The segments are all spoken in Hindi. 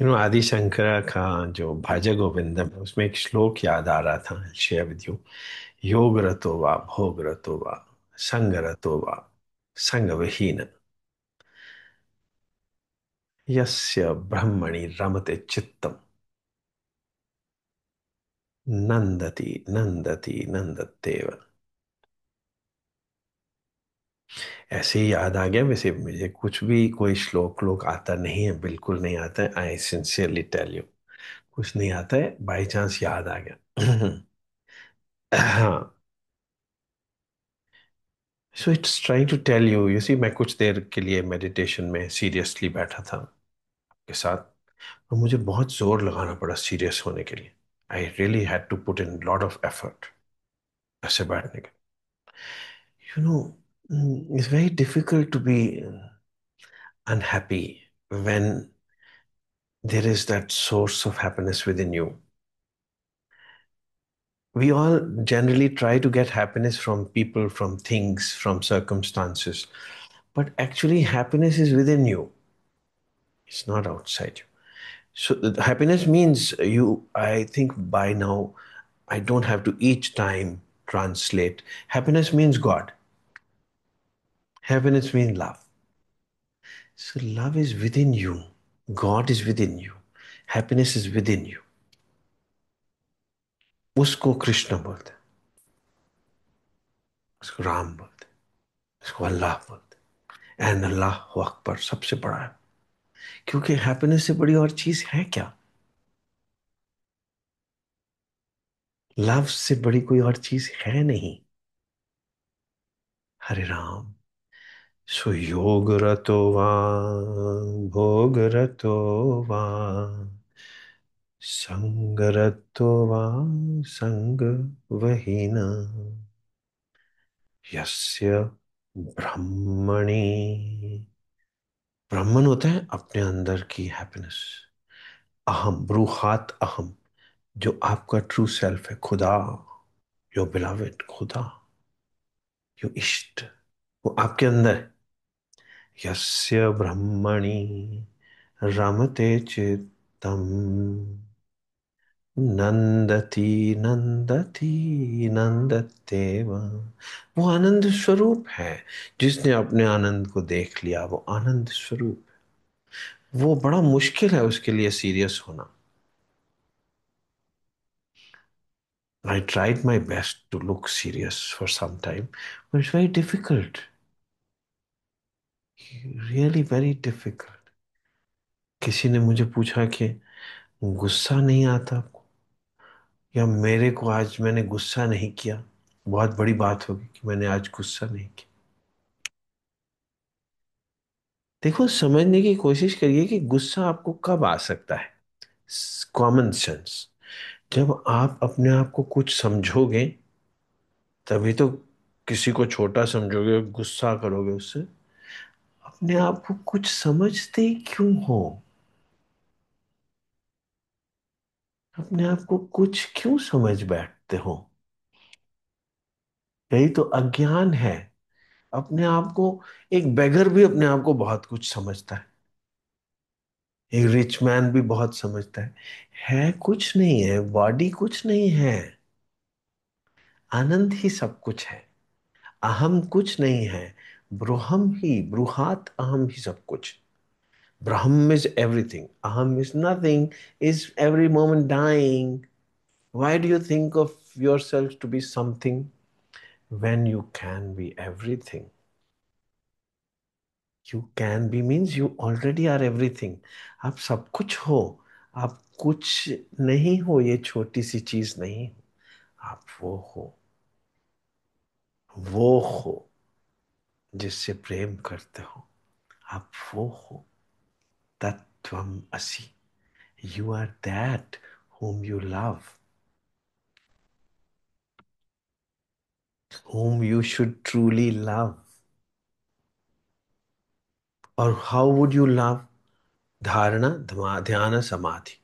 आदि शंकरा का जो भज गोविंदम है, उसमें एक श्लोक याद आ रहा था, शेयर विद यू। योग रतो वा भोग रतो वा संग रतो वा संग विहीन यस्य ब्रह्मणि रमते चित्तम नंदति नंदति नंदत्येव। ऐसे ही याद आ गया। वैसे मुझे कुछ भी कोई श्लोक लोक आता नहीं है, बिल्कुल नहीं आता है। आई सिंसियरली टेल यू, कुछ नहीं आता है, बाई चांस याद आ गया। हाँ। So it's trying to tell you, you see, मैं कुछ देर के लिए मेडिटेशन में सीरियसली बैठा था के साथ, और मुझे बहुत जोर लगाना पड़ा सीरियस होने के लिए। I really had to put in lot of effort ऐसे बैठने के। You know, it's very difficult to be unhappy when there is that source of happiness within you. We all generally try to get happiness from people, from things, from circumstances. But actually, happiness is within you, it's not outside you. So, happiness means you, I think by now, I don't have to each time translate. Happiness means God, happiness means love. So, love is within you, God is within you, happiness is within you. उसको कृष्ण बोलते हैं, उसको राम बोलते हैं, उसको अल्लाह बोलते हैं। एंड अल्लाह अकबर सबसे बड़ा है, क्योंकि हैप्पीनेस से बड़ी और चीज है क्या? लव से बड़ी कोई और चीज है नहीं। हरे राम। सो योग रतो वा भोग रतो वा संग रतो वा संग वहीना यस्य ब्रह्मणि। ब्राह्मण होता है अपने अंदर की हैप्पीनेस। अहम, ब्रूहात अहम, जो आपका ट्रू सेल्फ है, खुदा, योर बिलवेड, खुदा, योर इष्ट, वो आपके अंदर है। यस्य ब्रह्मणि रमते चित्तम नंदति नंदति नंदत्येव। वो आनंद स्वरूप है। जिसने अपने आनंद को देख लिया वो आनंद स्वरूप है। वो बड़ा मुश्किल है उसके लिए सीरियस होना। I tried my best to look serious for some time, but it's very difficult, really very difficult. किसी ने मुझे पूछा कि गुस्सा नहीं आता आपको, या मेरे को आज मैंने गुस्सा नहीं किया, बहुत बड़ी बात होगी कि मैंने आज गुस्सा नहीं किया। देखो, समझने की कोशिश करिए कि गुस्सा आपको कब आ सकता है। कॉमन सेंस, जब आप अपने आप को कुछ समझोगे तभी तो। किसी को छोटा समझोगे, गुस्सा करोगे उससे। अपने आप को कुछ समझते ही क्यों हो? अपने आप को कुछ क्यों समझ बैठते हो? यही तो अज्ञान है। अपने आप को, एक बेगर भी अपने आप को बहुत कुछ समझता है, एक रिच मैन भी बहुत समझता है कुछ नहीं है, बॉडी कुछ नहीं है, आनंद ही सब कुछ है। अहम कुछ नहीं है, ब्रूहम ही, ब्रूहात अहम ही सब कुछ। Brahm is everything, aham is nothing, is every moment dying. Why do you think of yourself to be something when you can be everything? You can be means you already are everything. आप सब कुछ हो। आप कुछ नहीं हो, ये छोटी सी चीज नहीं हो। आप वो हो, वो हो जिससे प्रेम करते हो। आप वो हो, तत्वम असि। You are that whom you love, whom you should truly love. और how would you love? धारणा, ध्यान, समाधि,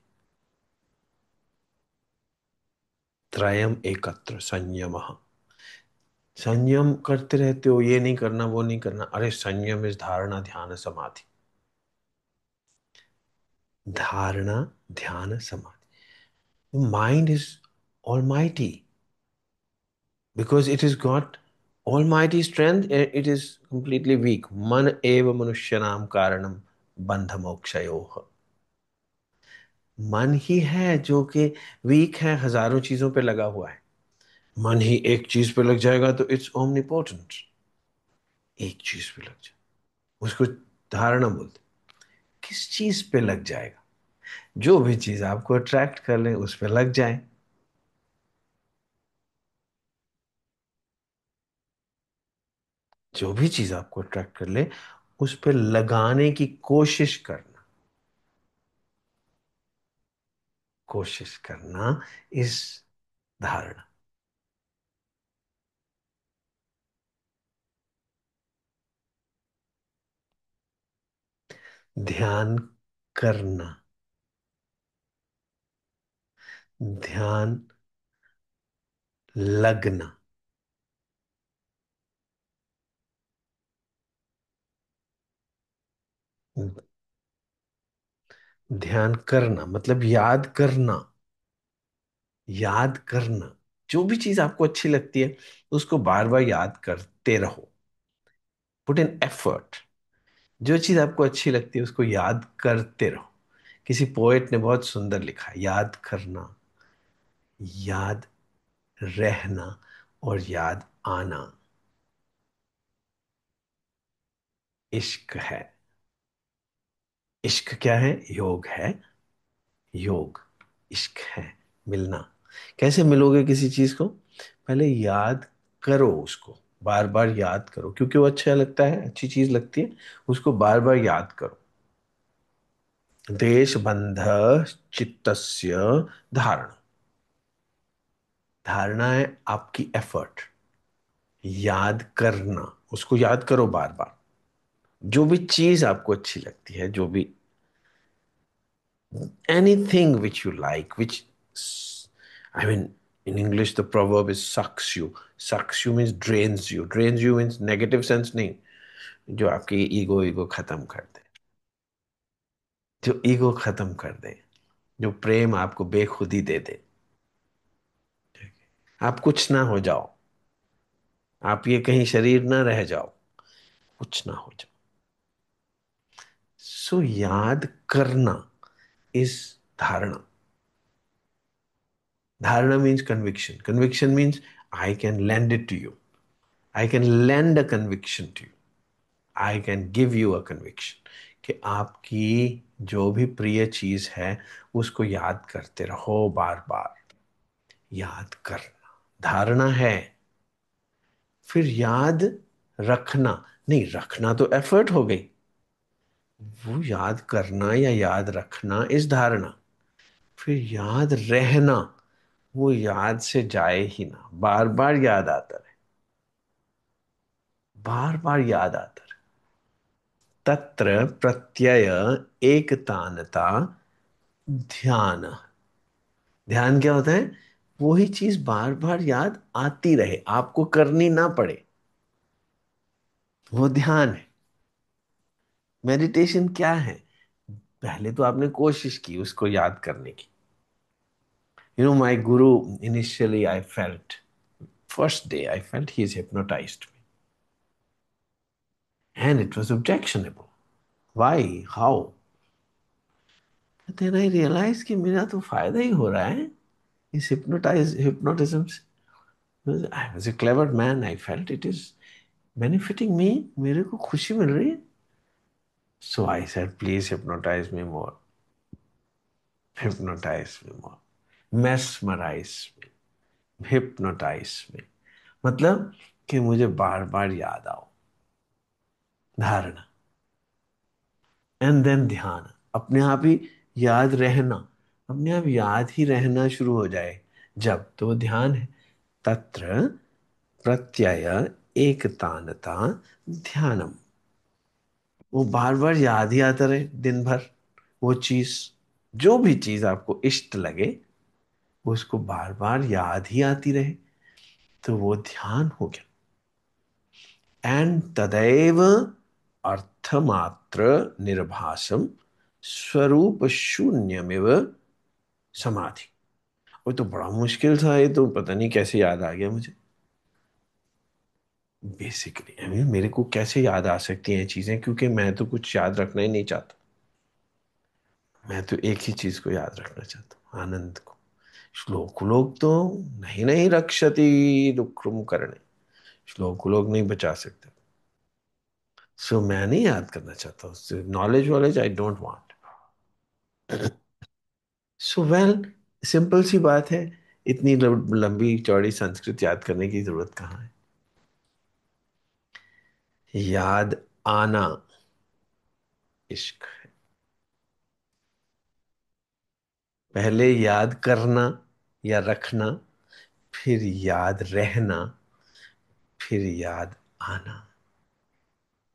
त्रयम एकत्र संयम। संयम करते रहते हो, ये नहीं करना वो नहीं करना, अरे संयम इज धारणा ध्यान समाधि। धारणा, ध्यान, समाधि। Mind is almighty because it has got almighty strength. It is completely weak. Man eva manushyanam karanam bandha mokshayoh। मन ही है जो कि वीक है, हजारों चीजों पे लगा हुआ है। मन ही एक चीज पे लग जाएगा तो इट्स ओमनिपोटेंट। एक चीज पे लग जाए, उसको धारणा बोलते। किस चीज पे लग जाएगा? जो भी चीज आपको अट्रैक्ट कर ले उस पे लग जाए। जो भी चीज आपको अट्रैक्ट कर ले उस पे लगाने की कोशिश करना। कोशिश करना इस धारणा। ध्यान करना। ध्यान लगना। ध्यान करना मतलब याद करना। याद करना। जो भी चीज आपको अच्छी लगती है उसको बार बार याद करते रहो। Put in effort. जो चीज आपको अच्छी लगती है उसको याद करते रहो। किसी पोएट ने बहुत सुंदर लिखा, याद करना, याद रहना और याद आना इश्क है। इश्क क्या है? योग है। योग इश्क है। मिलना। कैसे मिलोगे किसी चीज को? पहले याद करो उसको। बार बार याद करो क्योंकि वो अच्छा लगता है, अच्छी चीज लगती है। उसको बार बार याद करो। देश बंध चित्तस्य धारणा। धारणा है आपकी एफर्ट। याद करना, उसको याद करो बार बार। जो भी चीज आपको अच्छी लगती है, जो भी anything which you like, which, I mean, in English, the proverb is sucks you. Sucks you means drains you. Drains you means negative sense नहीं, जो आपकी ईगो खत्म कर दे। जो ईगो खत्म कर दे, जो प्रेम आपको बेखुदी दे दे। आप कुछ ना हो जाओ, आप ये कहीं शरीर ना रह जाओ, कुछ ना हो जाओ। सो याद करना इस धारणा। Dharana means conviction. Conviction means I can lend it to you. I can lend a conviction to you. I can give you a conviction कि आपकी जो भी प्रिय चीज है उसको याद करते रहो बार बार। याद करना धारणा है। फिर याद रखना। नहीं, रखना तो एफर्ट हो गई। वो याद करना या याद रखना इस धारणा। फिर याद रहना। वो याद से जाए ही ना, बार बार याद आता रहे। बार बार याद आता रहे। तत्र प्रत्यय एकतानता ध्यान। ध्यान क्या होता है? वही चीज बार बार याद आती रहे, आपको करनी ना पड़े। वो ध्यान है। मेडिटेशन क्या है? पहले तो आपने कोशिश की उसको याद करने की। You know my Guru, initially I felt, first day I felt he is hypnotized me and it was objectionable. Why? How? But then I realized कि मेरा तो फायदा ही हो रहा है इस hypnotism से। I was a clever man. I felt it is benefiting me. मेरे को खुशी मिल रही है। So I said, please hypnotize me more. Hypnotize me more. Mesmerize me. Hypnotize me. मतलब कि मुझे बार बार याद आओ। धारणा। एंड देन ध्यान। अपने आप ही याद रहना। अपने आप याद ही रहना शुरू हो जाए जब, तो ध्यान है। तत्र प्रत्यय एकतानता ध्यानम। वो बार बार याद ही आता रहे दिन भर। वो चीज, जो भी चीज आपको इष्ट लगे उसको बार बार याद ही आती रहे, तो वो ध्यान हो गया। एंड तदैव अर्थमात्र निर्भासम स्वरूप शून्यमिव समाधि। वो तो बड़ा मुश्किल था, ये तो पता नहीं कैसे याद आ गया मुझे। बेसिकली मेरे को कैसे याद आ सकती हैं चीजें, क्योंकि मैं तो कुछ याद रखना ही नहीं चाहता। मैं तो एक ही चीज को याद रखना चाहता हूँ, आनंद को। श्लोक लोग तो नहीं नहीं रक्षति दुष्कृम करणे। श्लोक लोग नहीं बचा सकते। सो मैं नहीं याद करना चाहता हूँ नॉलेज वॉलेज, I don't want. So well, simple सी बात है। इतनी लंबी चौड़ी संस्कृत याद करने की जरूरत कहाँ है। याद आना इश्क है। पहले याद करना या रखना, फिर याद रहना, फिर याद आना।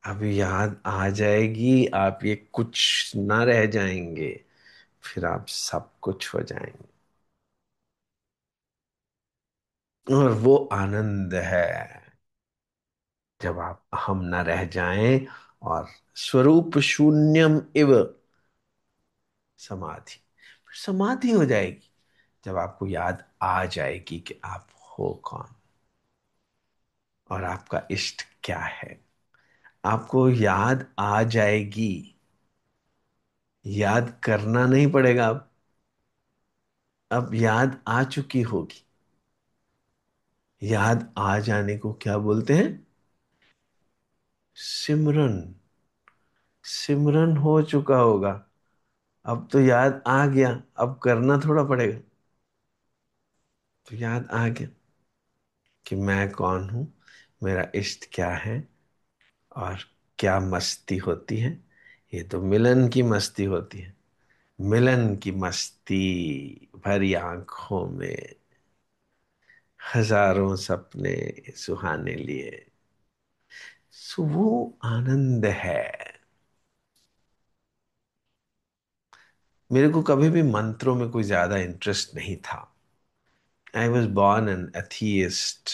अब याद आ जाएगी, आप ये कुछ ना रह जाएंगे, फिर आप सब कुछ हो जाएंगे। और वो आनंद है जब आप हम ना रह जाएं, और स्वरूप शून्यम इव समाधि। समाधि हो जाएगी जब आपको याद आ जाएगी कि आप हो कौन और आपका इष्ट क्या है। आपको याद आ जाएगी, याद करना नहीं पड़ेगा। अब याद आ चुकी होगी। याद आ जाने को क्या बोलते हैं? सिमरन। सिमरन हो चुका होगा। अब तो याद आ गया, अब करना थोड़ा पड़ेगा। तो याद आ गया कि मैं कौन हूं, मेरा इष्ट क्या है, और क्या मस्ती होती है। ये तो मिलन की मस्ती होती है। मिलन की मस्ती भरी आंखों में हजारों सपने सुहाने लिए। सो वो आनंद है। मेरे को कभी भी मंत्रों में कोई ज्यादा इंटरेस्ट नहीं था। I was born an atheist,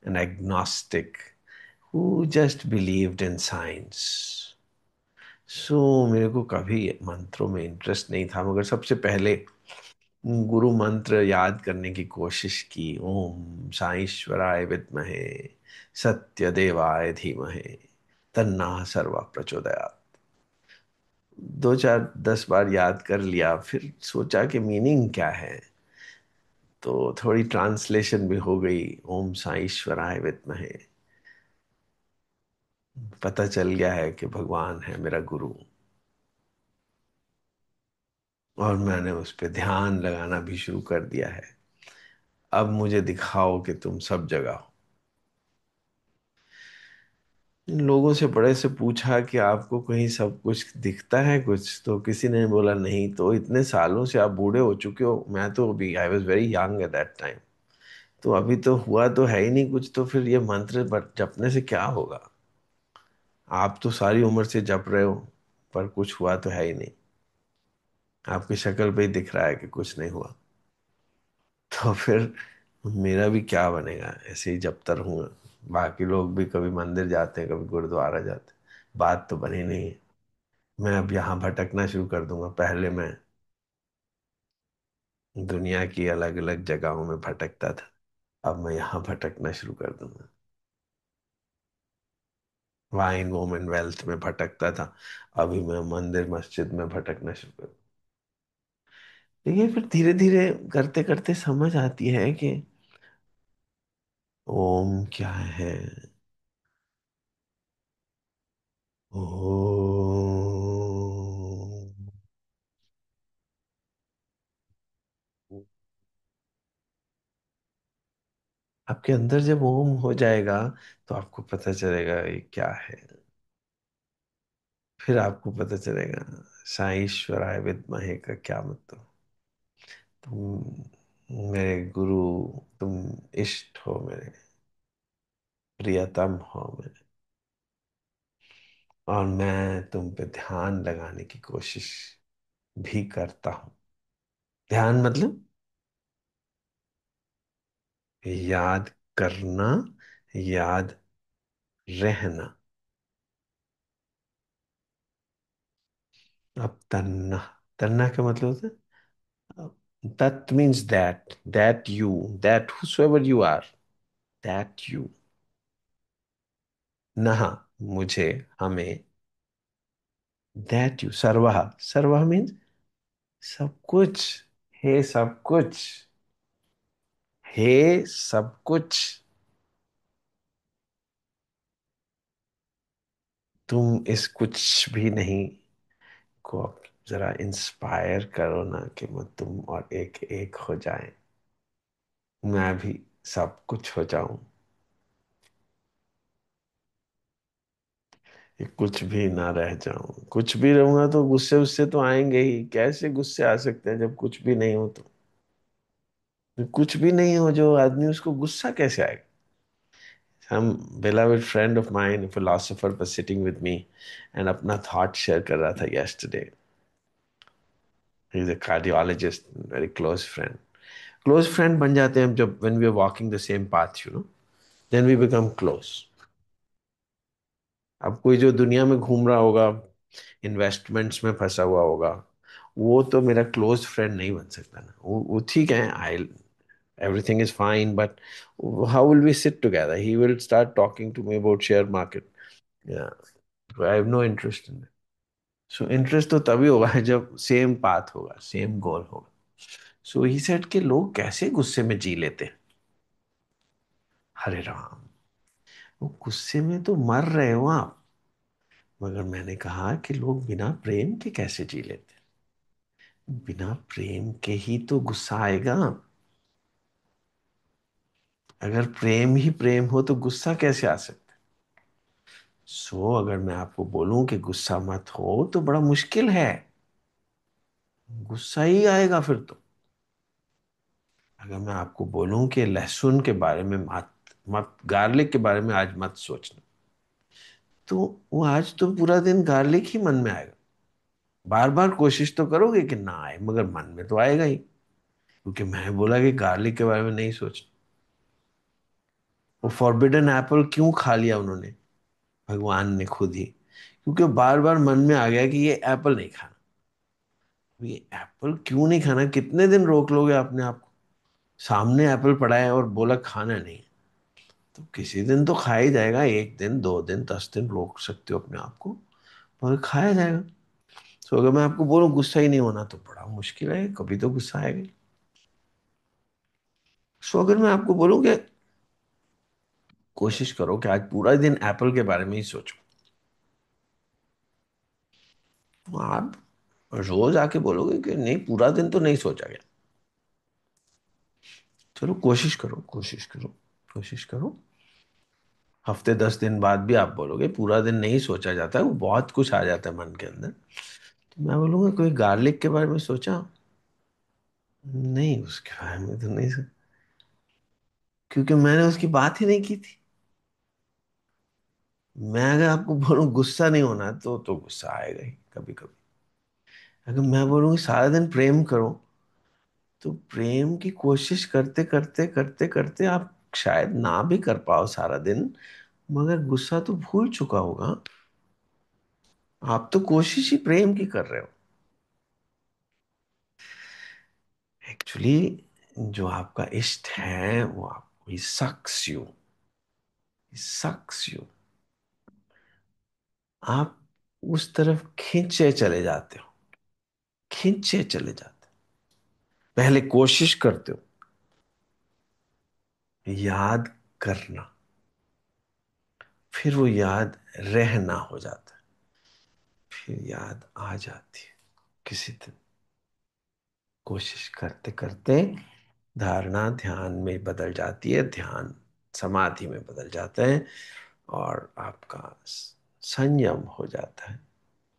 an agnostic who just believed in science. सो मेरे को कभी मंत्रों में इंटरेस्ट नहीं था, मगर सबसे पहले गुरु मंत्र याद करने की कोशिश की। ओम साईश्वराय विद्महे सत्यदेवाय धीमहि तन्ना सर्व प्रचोदयात्। दो चार 10 बार याद कर लिया, फिर सोचा कि मीनिंग क्या है। तो थोड़ी ट्रांसलेशन भी हो गई। ओम साईश्वराय विद्महे, पता चल गया है कि भगवान है मेरा गुरु। और मैंने उस पर ध्यान लगाना भी शुरू कर दिया है। अब मुझे दिखाओ कि तुम सब जगह हो। इन लोगों से बड़े से पूछा कि आपको कहीं सब कुछ दिखता है कुछ, तो किसी ने बोला नहीं। तो इतने सालों से आप बूढ़े हो चुके हो, मैं तो अभी I was very young at that time. तो अभी तो हुआ तो है ही नहीं कुछ, तो फिर ये मंत्र जपने से क्या होगा। आप तो सारी उम्र से जप रहे हो, पर कुछ हुआ तो है ही नहीं। आपकी शक्ल पे ही दिख रहा है कि कुछ नहीं हुआ। तो फिर मेरा भी क्या बनेगा, ऐसे ही जपता रहूंगा। बाकी लोग भी कभी मंदिर जाते हैं, कभी गुरुद्वारा जाते हैं, बात तो बनी नहीं है। मैं अब यहाँ भटकना शुरू कर दूंगा। पहले मैं दुनिया की अलग अलग जगहों में भटकता था, अब मैं यहाँ भटकना शुरू कर दूंगा। वाइन वोमेन वेल्थ में भटकता था, अभी मैं मंदिर मस्जिद में भटकना शुरू कर। देखिए, फिर धीरे धीरे करते करते समझ आती है कि ओम क्या है। ओम। आपके अंदर जब ओम हो जाएगा, तो आपको पता चलेगा ये क्या है। फिर आपको पता चलेगा साईश्वराय विद्महे का क्या मतलब। तुम मेरे गुरु, तुम इष्ट हो मेरे, प्रियतम हो मेरे, और मैं तुम पे ध्यान लगाने की कोशिश भी करता हूं। ध्यान मतलब याद करना, याद रहना। अब तन्ना, तन्ना का मतलब होता है, that means that you, that whosoever you are, that you, नहा, मुझे, हमें, that you, सर्वहा, सर्वहा मीन्स सब कुछ, हे सब कुछ, हे सब कुछ, तुम इस कुछ भी नहीं को अब जरा इंस्पायर करो ना, कि मैं तुम और एक एक हो जाएं, मैं भी सब कुछ हो जाऊं, कि कुछ भी ना रह जाऊं। कुछ भी रहूंगा तो गुस्से उससे तो आएंगे ही, कैसे गुस्से आ सकते हैं जब कुछ भी नहीं हो तो। कुछ भी नहीं हो जो आदमी, उसको गुस्सा कैसे आएगा। Some beloved friend of mine, a philosopher, was sitting with me and अपना thought share कर रहा था yesterday. He's a cardiologist, very close friend. Close friend बन जाते हैं हम जब when we are walking the same path, then we become close. अब कोई जो दुनिया में घूम रहा होगा, इन्वेस्टमेंट्स में फंसा हुआ होगा, वो तो मेरा क्लोज फ्रेंड नहीं बन सकता ना। वो ठीक है, आई everything is fine, but how will we sit together? He will start talking to me about share market. Yeah, so I have no interest in it. So interest तो तभी होगा जब सेम पाथ होगा, सेम गोल होगा। सो ही सेड कि लोग कैसे गुस्से में जी लेते हैं। हरे राम, वो गुस्से में तो मर रहे हो आप। मगर मैंने कहा कि लोग बिना प्रेम के कैसे जी लेते हैं। बिना प्रेम के ही तो गुस्सा आएगा। अगर प्रेम ही प्रेम हो तो गुस्सा कैसे आ सकता है। अगर मैं आपको बोलूं कि गुस्सा मत हो तो बड़ा मुश्किल है। गुस्सा ही आएगा फिर तो। अगर मैं आपको बोलूं कि लहसुन के बारे में मत मत गार्लिक के बारे में आज मत सोचना, तो वो आज तो पूरा दिन गार्लिक ही मन में आएगा। बार बार कोशिश तो करोगे कि ना आए, मगर मन में तो आएगा ही, क्योंकि मैं बोला कि गार्लिक के बारे में नहीं सोचना। वो फॉरबिडन एप्पल क्यों खा लिया उन्होंने, भगवान ने खुद ही, क्योंकि बार बार मन में आ गया कि ये एप्पल नहीं खाना। ये एप्पल क्यों नहीं खाना, कितने दिन रोक लोगे अपने आप को। सामने एप्पल पड़ा है और बोला खाना नहीं, तो किसी दिन तो खाया ही जाएगा। एक दिन, 2 दिन, 10 दिन रोक सकते हो अपने आप को, मगर खाया जाएगा। अगर मैं आपको बोलूं गुस्सा ही नहीं होना, तो बड़ा मुश्किल है, कभी तो गुस्सा आएगा ही। अगर मैं आपको बोलूं कि कोशिश करो कि आज पूरा दिन एप्पल के बारे में ही सोचो, तो आप रोज आके बोलोगे कि नहीं, पूरा दिन तो नहीं सोचा गया। चलो कोशिश करो, कोशिश करो, कोशिश करो। हफ्ते 10 दिन बाद भी आप बोलोगे पूरा दिन नहीं सोचा जाता है, वो बहुत कुछ आ जाता है मन के अंदर, तो मैं बोलूंगा कोई गार्लिक के बारे में सोचा। नहीं, उसके बारे में तो नहीं सोचा, क्योंकि मैंने उसकी बात ही नहीं की थी। मैं अगर आपको बोलूं गुस्सा नहीं होना, तो गुस्सा आएगा ही कभी कभी। अगर मैं बोलूँ सारा दिन प्रेम करो, तो प्रेम की कोशिश करते करते करते करते आप शायद ना भी कर पाओ सारा दिन, मगर गुस्सा तो भूल चुका होगा। आप तो कोशिश ही प्रेम की कर रहे हो। एक्चुअली जो आपका इष्ट है वो आपको सक्स यू, सक्स यू, आप उस तरफ खींचे चले जाते हो, खींचे चले जाते हो। पहले कोशिश करते हो याद करना, फिर वो याद रहना हो जाता है, फिर याद आ जाती है किसी दिन। कोशिश करते करते धारणा ध्यान में बदल जाती है, ध्यान समाधि में बदल जाता है, और आपका संयम हो जाता है,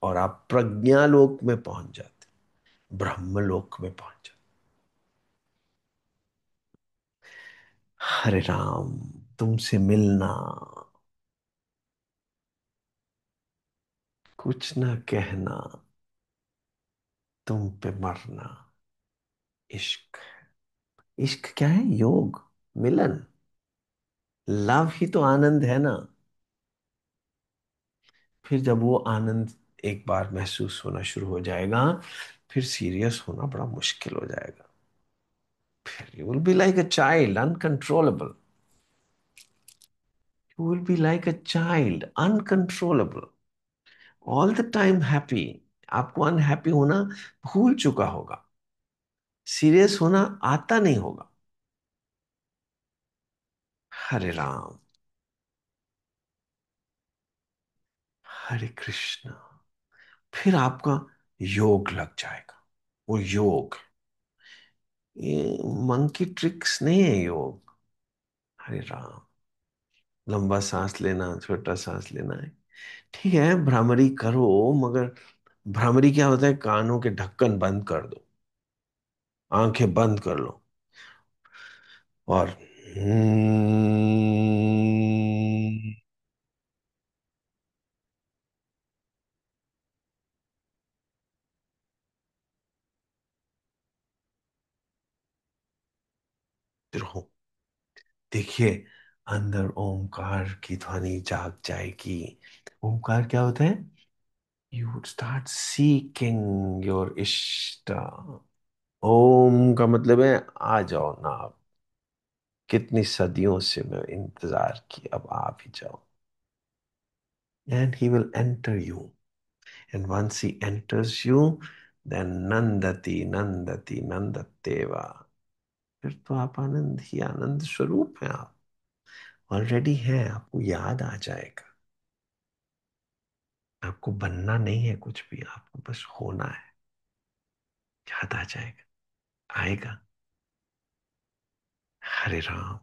और आप प्रज्ञालोक में पहुंच जाते हैं, ब्रह्मलोक में पहुंच जाते हैं। हरे राम, तुमसे मिलना, कुछ ना कहना, तुम पे मरना, इश्क। इश्क क्या है? योग, मिलन। लव ही तो आनंद है ना। फिर जब वो आनंद एक बार महसूस होना शुरू हो जाएगा, फिर सीरियस होना बड़ा मुश्किल हो जाएगा। फिर you will be like a child, uncontrollable. You will be like a child, uncontrollable, all the time happy. आपको अनहैप्पी होना भूल चुका होगा, सीरियस होना आता नहीं होगा। हरे राम, हरे कृष्ण। फिर आपका योग लग जाएगा। वो योग, ये मंकी ट्रिक्स नहीं है योग। हरे राम। लंबा सांस लेना, छोटा सांस लेना है, ठीक है, भ्रामरी करो, मगर भ्रामरी क्या होता है, कानों के ढक्कन बंद कर दो, आंखें बंद कर लो, और रहो। देखिए, अंदर ओमकार की ध्वनि जाग जाएगी। ओमकार क्या होता है? You would start seeking your इष्ट। ओम का मतलब है आ जाओ ना आप। कितनी सदियों से मैं इंतजार की, अब आप ही जाओ। And he will enter you, and once he enters you, then नंदति नंदति नंदतेवा। फिर तो आप आनंद ही आनंद स्वरूप हैं। आप ऑलरेडी हैं, आपको याद आ जाएगा। आपको बनना नहीं है कुछ भी, आपको बस होना है। याद आ जाएगा, आएगा। हरे राम।